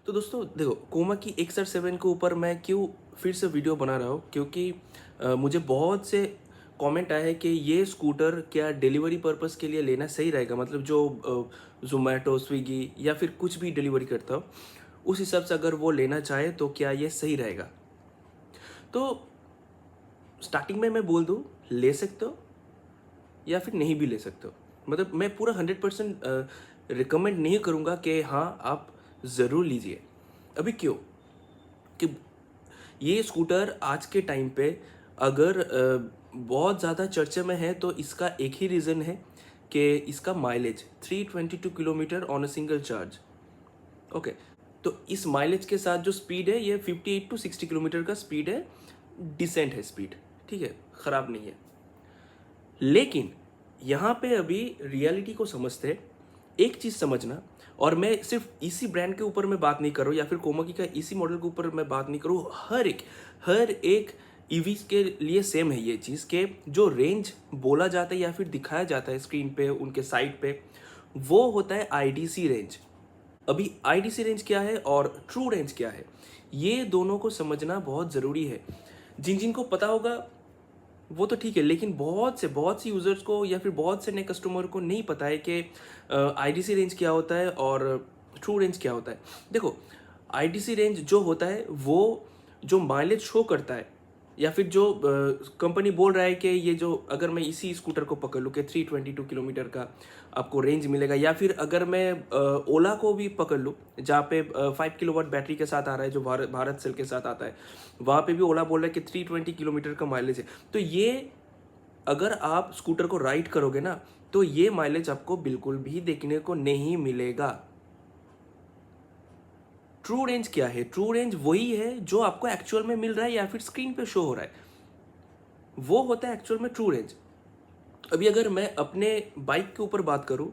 तो दोस्तों देखो, कोमा की XR7 के ऊपर मैं क्यों फिर से वीडियो बना रहा हूँ, क्योंकि मुझे बहुत से कमेंट आए हैं कि ये स्कूटर क्या डिलीवरी पर्पस के लिए लेना सही रहेगा। मतलब जो जोमेटो, स्विगी या फिर कुछ भी डिलीवरी करता हो, उस हिसाब से अगर वो लेना चाहे तो क्या ये सही रहेगा। तो स्टार्टिंग में मैं बोल दूँ, ले सकते हो या फिर नहीं भी ले सकते हो। मतलब मैं पूरा 100% रिकमेंड नहीं करूँगा कि हाँ आप ज़रूर लीजिए। अभी क्यों कि ये स्कूटर आज के टाइम पे अगर बहुत ज़्यादा चर्चे में है तो इसका एक ही रीज़न है कि इसका mileage 322 kilometre on a single charge. Okay, तो इस माइलेज के साथ जो स्पीड है ये 58 टू 60 किलोमीटर का स्पीड है। डिसेंट है स्पीड, ठीक है, ख़राब नहीं है। लेकिन यहाँ पे अभी रियलिटी को समझते हैं। एक चीज़ समझना, और मैं सिर्फ इसी ब्रांड के ऊपर मैं बात नहीं कर रहा हूँ या फिर कोमाकी का इसी मॉडल के ऊपर मैं बात नहीं कर रहा हूँ। हर एक ईवीज के लिए सेम है ये चीज़ के जो रेंज बोला जाता है या फिर दिखाया जाता है स्क्रीन पे उनके साइट पे, वो होता है आईडीसी रेंज। अभी आईडीसी रेंज क्या है और ट्रू रेंज क्या है, ये दोनों को समझना बहुत ज़रूरी है। जिन जिन को पता होगा वो तो ठीक है, लेकिन बहुत सी यूज़र्स को या फिर बहुत से नए कस्टमर को नहीं पता है कि आईडीसी रेंज क्या होता है और ट्रू रेंज क्या होता है। देखो, आईडीसी रेंज जो होता है वो जो माइलेज शो करता है या फिर जो कंपनी बोल रहा है कि ये जो अगर मैं इसी स्कूटर को पकड़ लूँ कि 322 किलोमीटर का आपको रेंज मिलेगा, या फिर अगर मैं ओला को भी पकड़ लूँ जहाँ पे 5 किलोवाट बैटरी के साथ आ रहा है, जो भारत सेल के साथ आता है, वहाँ पे भी ओला बोल रहा है कि 320 किलोमीटर का माइलेज है। तो ये अगर आप स्कूटर को राइड करोगे ना, तो ये माइलेज आपको बिल्कुल भी देखने को नहीं मिलेगा। ट्रू रेंज क्या है? ट्रू रेंज वही है जो आपको एक्चुअल में मिल रहा है या फिर स्क्रीन पे शो हो रहा है, वो होता है एक्चुअल में ट्रू रेंज। अभी अगर मैं अपने बाइक के ऊपर बात करूं,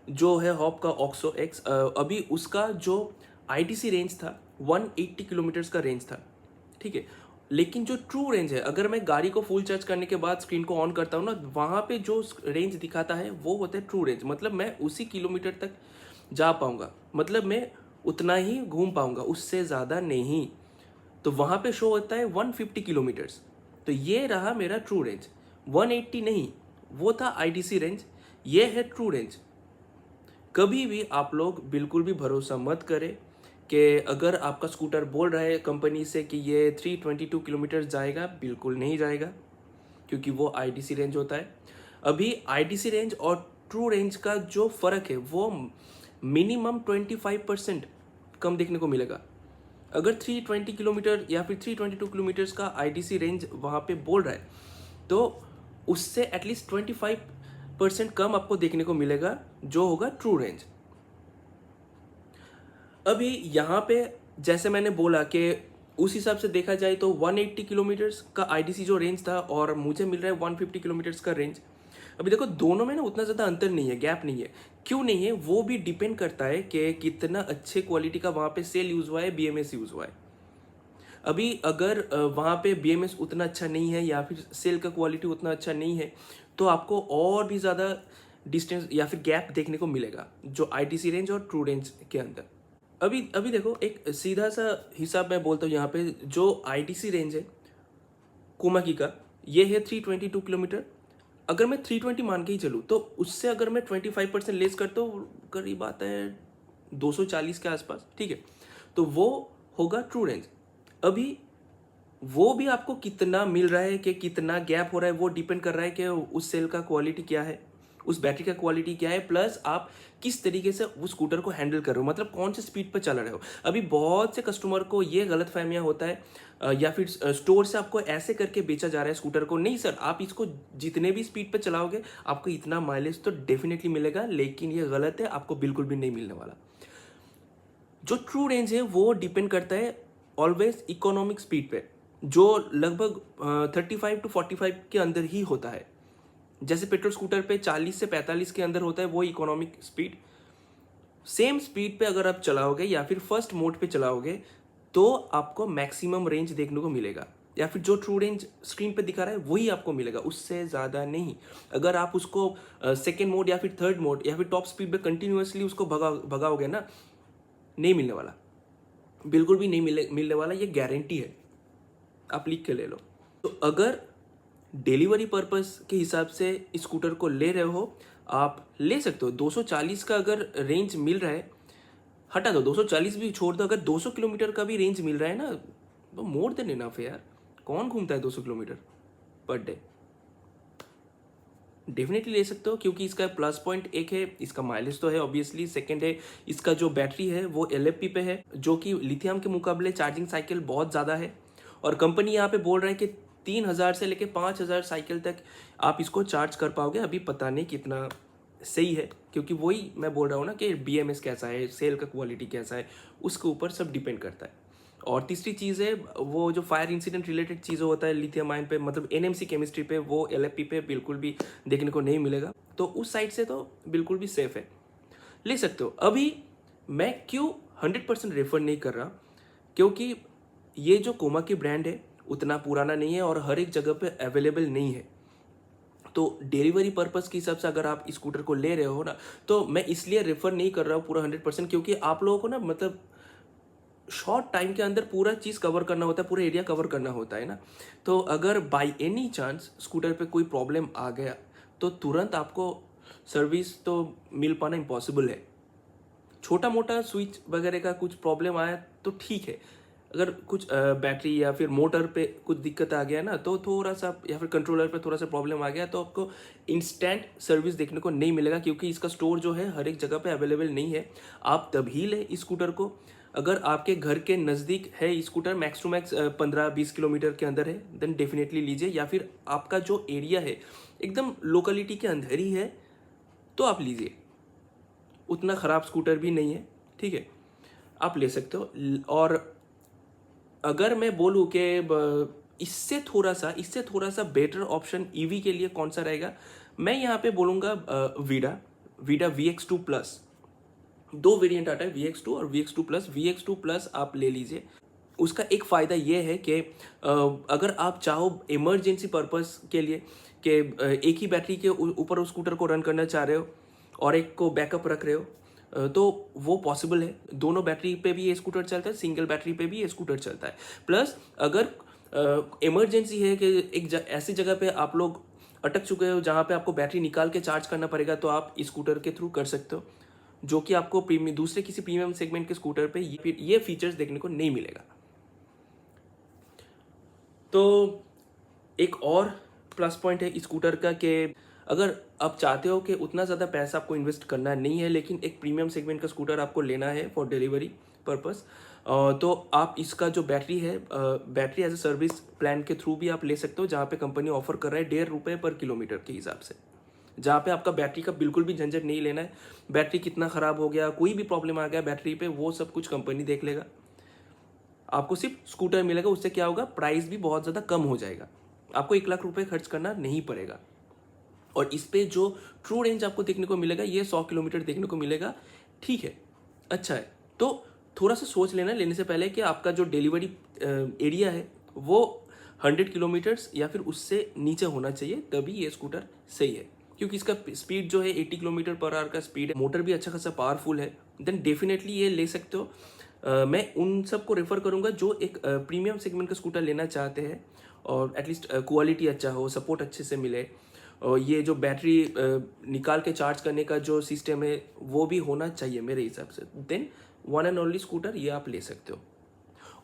जो है हॉप का ऑक्सो एक्स, अभी उसका जो आईटीसी रेंज था 180 किलोमीटर्स का रेंज था, ठीक है। लेकिन जो ट्रू रेंज है, अगर मैं गाड़ी को फुल चार्ज करने के बाद स्क्रीन को ऑन करता हूँ ना, वहाँ पे जो रेंज दिखाता है वो होता है ट्रू रेंज। मतलब मैं उसी किलोमीटर तक जा पाऊँगा, मतलब मैं उतना ही घूम पाऊँगा, उससे ज़्यादा नहीं। तो वहाँ पे शो होता है 150 किलोमीटर्स। तो ये रहा मेरा ट्रू रेंज, 180 नहीं, वो था आईडीसी रेंज, ये है ट्रू रेंज। कभी भी आप लोग बिल्कुल भी भरोसा मत करें कि अगर आपका स्कूटर बोल रहा है कंपनी से कि ये 322 किलोमीटर जाएगा, बिल्कुल नहीं जाएगा, क्योंकि वो आईडीसी रेंज होता है। अभी आईडीसी रेंज और ट्रू रेंज का जो फ़र्क है वो मिनिमम 25% कम देखने को मिलेगा। अगर 320 किलोमीटर या फिर 322 किलोमीटर्स का आईडीसी रेंज वहाँ पे बोल रहा है, तो उससे एटलीस्ट 25% कम आपको देखने को मिलेगा, जो होगा ट्रू रेंज। अभी यहाँ पे जैसे मैंने बोला कि उस हिसाब से देखा जाए तो 180 किलोमीटर्स का आईडीसी जो रेंज था और मुझे मिल रहा है 150 किलोमीटर्स का रेंज। अभी देखो, दोनों में ना उतना ज़्यादा अंतर नहीं है, गैप नहीं है। क्यों नहीं है, वो भी डिपेंड करता है कि कितना अच्छे क्वालिटी का वहाँ पे सेल यूज़ हुआ है, बीएमएस यूज़ हुआ है। अभी अगर वहाँ पे बीएमएस उतना अच्छा नहीं है या फिर सेल का क्वालिटी उतना अच्छा नहीं है, तो आपको और भी ज़्यादा डिस्टेंस या फिर गैप देखने को मिलेगा जो आईटीसी रेंज और ट्रू रेंज के अंदर। अभी अभी देखो, एक सीधा सा हिसाब मैं बोलता हूँ यहाँ पे, जो आईटीसी रेंज है कोमाकी का, ये है 322 किलोमीटर। अगर मैं 320 मान के ही चलूँ तो उससे अगर मैं 25% लेस करता हूँ, करीब आता है 240 के आसपास, ठीक है। तो वो होगा ट्रू रेंज। अभी वो भी आपको कितना मिल रहा है कि कितना गैप हो रहा है, वो डिपेंड कर रहा है कि उस सेल का क्वालिटी क्या है, उस बैटरी का क्वालिटी क्या है, प्लस आप किस तरीके से उस स्कूटर को हैंडल कर रहे हो, मतलब कौन से स्पीड पर चला रहे हो। अभी बहुत से कस्टमर को ये गलत फहमियाँ होता है, या फिर स्टोर से आपको ऐसे करके बेचा जा रहा है स्कूटर को, नहीं सर, आप इसको जितने भी स्पीड पर चलाओगे आपको इतना माइलेज तो डेफिनेटली मिलेगा, लेकिन ये गलत है, आपको बिल्कुल भी नहीं मिलने वाला। जो ट्रू रेंज है वो डिपेंड करता है ऑलवेज इकोनॉमिक स्पीड पे, जो लगभग 35 टू 45 के अंदर ही होता है। जैसे पेट्रोल स्कूटर पे 40 से 45 के अंदर होता है वो इकोनॉमिक स्पीड। सेम स्पीड पे अगर आप चलाओगे या फिर फर्स्ट मोड पे चलाओगे तो आपको मैक्सिमम रेंज देखने को मिलेगा, या फिर जो ट्रू रेंज स्क्रीन पे दिखा रहा है वही आपको मिलेगा, उससे ज़्यादा नहीं। अगर आप उसको सेकेंड मोड या फिर थर्ड मोड या फिर टॉप स्पीड पे कंटिन्यूसली उसको भगाओगे ना, नहीं मिलने वाला। बिल्कुल भी नहीं मिलने वाला, ये गारंटी है, आप लिख के ले लो। तो अगर डिलीवरी पर्पस के हिसाब से इस स्कूटर को ले रहे हो, आप ले सकते हो। 240 का अगर रेंज मिल रहा है, हटा दो 240 भी छोड़ दो, अगर 200 किलोमीटर का भी रेंज मिल रहा है ना, तो मोर देन इनफ है यार। कौन घूमता है 200 किलोमीटर पर डे? डेफिनेटली ले सकते हो, क्योंकि इसका प्लस पॉइंट एक है, इसका माइलेज तो है ऑब्वियसली। सेकंड है, इसका जो बैटरी है वो LFP पे है, जो कि लिथियम के मुकाबले चार्जिंग साइकिल बहुत ज़्यादा है। और कंपनी यहाँ पे बोल रहा है कि 3000 से लेके 5000 साइकिल तक आप इसको चार्ज कर पाओगे। अभी पता नहीं कितना सही है, क्योंकि वही मैं बोल रहा हूँ ना कि BMS कैसा है, सेल का क्वालिटी कैसा है, उसके ऊपर सब डिपेंड करता है। और तीसरी चीज़ है, वो जो फायर इंसिडेंट रिलेटेड चीज़ होता है लिथियम आयन पे, मतलब NMC केमिस्ट्री पे, वो LFP पे बिल्कुल भी देखने को नहीं मिलेगा। तो उस साइड से तो बिल्कुल भी सेफ है, ले सकते हो। अभी मैं क्यों 100% रेफर नहीं कर रहा, क्योंकि ये जो कोमा की ब्रांड है उतना पुराना नहीं है और हर एक जगह पे अवेलेबल नहीं है। तो डिलीवरी पर्पस के हिसाब से अगर आप स्कूटर को ले रहे हो ना, तो मैं इसलिए रेफर नहीं कर रहा हूँ पूरा 100%, क्योंकि आप लोगों को ना मतलब शॉर्ट टाइम के अंदर पूरा चीज़ कवर करना होता है, पूरा एरिया कवर करना होता है ना। तो अगर बाई एनी चांस स्कूटर पे कोई प्रॉब्लम आ गया, तो तुरंत आपको सर्विस तो मिल पाना इम्पॉसिबल है। छोटा मोटा स्विच वगैरह का कुछ प्रॉब्लम आया तो ठीक है, अगर कुछ बैटरी या फिर मोटर पे कुछ दिक्कत आ गया ना, तो थोड़ा सा, या फिर कंट्रोलर पे थोड़ा सा प्रॉब्लम आ गया, तो आपको इंस्टेंट सर्विस देखने को नहीं मिलेगा, क्योंकि इसका स्टोर जो है हर एक जगह पे अवेलेबल नहीं है। आप तभी ले इस स्कूटर को अगर आपके घर के नज़दीक है scooter, max to max 15-20 kilometre के अंदर है, देन डेफिनेटली लीजिए। या फिर आपका जो एरिया है एकदम लोकेलिटी के अंदर ही है, तो आप लीजिए। उतना ख़राब स्कूटर भी नहीं है, ठीक है, आप ले सकते हो। और अगर मैं बोलूँ कि इससे थोड़ा सा बेटर ऑप्शन ईवी के लिए कौन सा रहेगा, मैं यहाँ पे बोलूँगा वीडा VX2 प्लस। दो वेरिएंट आता है, VX2 और VX2 प्लस। VX2 प्लस आप ले लीजिए। उसका एक फ़ायदा ये है कि अगर आप चाहो इमरजेंसी पर्पस के लिए कि एक ही बैटरी के ऊपर उस स्कूटर को रन करना चाह रहे हो और एक को बैकअप रख रहे हो, तो वो पॉसिबल है। दोनों बैटरी पे भी ये स्कूटर चलता है, सिंगल बैटरी पे भी ये स्कूटर चलता है। प्लस अगर इमरजेंसी है कि ऐसी जगह पे आप लोग अटक चुके हो जहाँ पे आपको बैटरी निकाल के चार्ज करना पड़ेगा, तो आप स्कूटर के थ्रू कर सकते हो, जो कि आपको दूसरे किसी प्रीमियम सेगमेंट के स्कूटर पे ये फीचर्स देखने को नहीं मिलेगा। तो एक और प्लस पॉइंट है स्कूटर का कि अगर आप चाहते हो कि उतना ज़्यादा पैसा आपको इन्वेस्ट करना नहीं है, लेकिन एक प्रीमियम सेगमेंट का स्कूटर आपको लेना है फॉर डिलीवरी पर्पस, तो आप इसका जो बैटरी है, battery as a service plan के थ्रू भी आप ले सकते हो, जहाँ पे कंपनी ऑफर कर रहा है 1.5 रुपये पर किलोमीटर के हिसाब से, जहाँ पे आपका बैटरी का बिल्कुल भी झंझट नहीं लेना है। बैटरी कितना ख़राब हो गया, कोई भी प्रॉब्लम आ गया बैटरी पे, वो सब कुछ कंपनी देख लेगा। आपको सिर्फ स्कूटर मिलेगा, उससे क्या होगा, प्राइस भी बहुत ज़्यादा कम हो जाएगा, आपको 1 लाख रुपए खर्च करना नहीं पड़ेगा। और इस पे जो ट्रू रेंज आपको देखने को मिलेगा, ये 100 किलोमीटर देखने को मिलेगा, ठीक है, अच्छा है। तो थोड़ा सा सोच लेना लेने से पहले कि आपका जो डिलीवरी एरिया है वो 100 किलोमीटर्स या फिर उससे नीचे होना चाहिए, तभी ये स्कूटर सही है। क्योंकि इसका स्पीड जो है 80 किलोमीटर पर आवर का स्पीड है, मोटर भी अच्छा खासा पावरफुल है, देन डेफिनेटली ये ले सकते हो। मैं उन सबको रेफर करूंगा जो एक प्रीमियम सेगमेंट का स्कूटर लेना चाहते हैं और एटलीस्ट क्वालिटी अच्छा हो, सपोर्ट अच्छे से मिले, और ये जो बैटरी निकाल के चार्ज करने का जो सिस्टम है वो भी होना चाहिए मेरे हिसाब से, then one and only scooter ये आप ले सकते हो।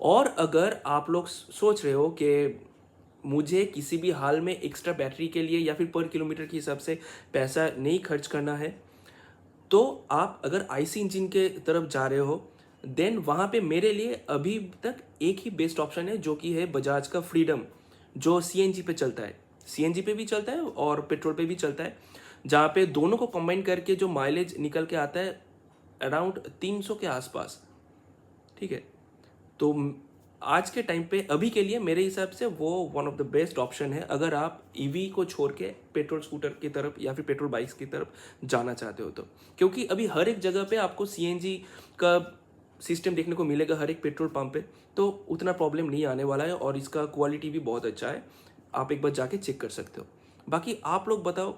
और अगर आप लोग सोच रहे हो कि मुझे किसी भी हाल में एक्स्ट्रा बैटरी के लिए या फिर पर किलोमीटर के हिसाब से पैसा नहीं खर्च करना है, तो आप अगर IC इंजन के तरफ जा रहे हो, देन वहाँ पे मेरे लिए अभी तक एक ही बेस्ट ऑप्शन है, जो कि है बजाज का फ्रीडम, जो CNG पे चलता है। CNG पे भी चलता है और पेट्रोल पे भी चलता है, जहाँ पे दोनों को कंबाइन करके जो माइलेज निकल के आता है अराउंड 300 के आसपास, ठीक है। तो आज के टाइम पे अभी के लिए मेरे हिसाब से वो one of the best option है, अगर आप EV को छोड़ के पेट्रोल स्कूटर की तरफ या फिर पेट्रोल बाइक्स की तरफ जाना चाहते हो तो। क्योंकि अभी हर एक जगह पे आपको CNG का सिस्टम देखने को मिलेगा, हर एक पेट्रोल पंप पे, तो उतना प्रॉब्लम नहीं आने वाला है और इसका क्वालिटी भी बहुत अच्छा है, आप एक बार जाके चेक कर सकते हो। बाकी आप लोग बताओ,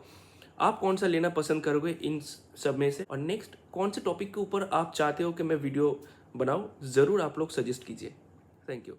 आप कौन सा लेना पसंद करोगे इन सब में से, और नेक्स्ट कौन से टॉपिक के ऊपर आप चाहते हो कि मैं वीडियो बनाऊं, ज़रूर आप लोग सजेस्ट कीजिए। Thank you.